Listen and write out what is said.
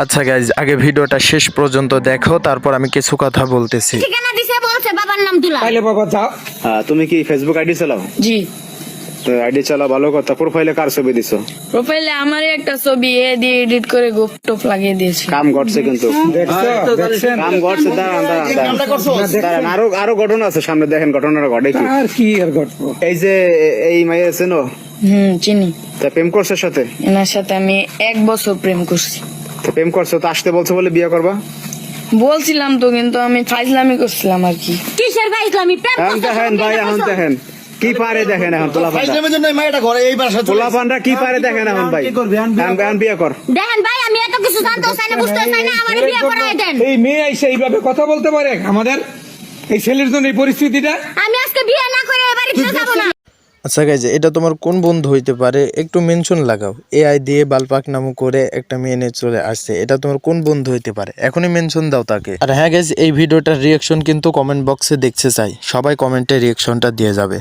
আচ্ছা গাইজ, আগে ভিডিওটা শেষ পর্যন্ত দেখো, তারপর আমি কিছু কথা বলতেছি। ঠিকানা দিছে, বলছে বাবার নাম দুলা। তাইলে বাবা যাও। তুমি কি ফেসবুক আইডি চালাও? জি। তো আইডি চালাও, ভালো কথা। প্রোফাইলে কার ছবি দিছো? প্রোফাইলে আমার একটা ছবি দিয়ে এডিট করে গোপ টোপ লাগিয়ে দিয়েছি। কাম ঘটছে কিন্তু, দেখছো দেখছেন কাম ঘটছে। দাঁড়ান, আরো ঘটনা আছে সামনে, দেখেন ঘটনাটা ঘটে কি। আর কি আর ঘটবো। এই যে এই মাইয়া আছে নো, চিনি। তা প্রেম করছে সাথে? এনার সাথে আমি 1 বছর প্রেম করছি। তো প্রেম করছো তো আসতে বলছো বলে বিয়ে করবা? বলছিলাম তো, কিন্তু আমি ফাইজলামি করছিলাম আর কি। কিসের ভাই ইসলামী প্রেম এখন করছে? দেখেন ভাই, এখন দেখেন কি পারে, দেখেন এখন ফাইজলামের জন্য এই মায়েরটা ঘরে এই বাসা চলে পোলাপানরা কি পারে দেখেন এখন ভাই। এখন বিয়ে কর। দেখেন ভাই, আমি এত কিছু জানতেও চাই না, বুঝতেও চাই না, আমার বিয়ে করাই দেন। এই মেয়ে এসে এইভাবে কথা বলতে পারে আমাদের এই ছেলের জন্য এই পরিস্থিতিটা। আমি আজকে বিয়ে না করে এ বাড়িতে যাবো না। আচ্ছা গাইজ, এটা তোমার কোন বন্ধু হইতে পারে? একটু মেনশন লাগাও। এআই দিয়ে বালপাক নামও করে একটা মেয়ে নিয়ে চলে আসছে, এটা তোমার কোন বন্ধু হইতে পারে? এখনই মেনশন দাও তাকে। আর হ্যাঁ গাইজ, এই ভিডিওটার রিয়াকশন কিন্তু কমেন্ট বক্সে দেখতে চাই, সবাই কমেন্টে রিয়াকশনটা দিয়ে যাবে।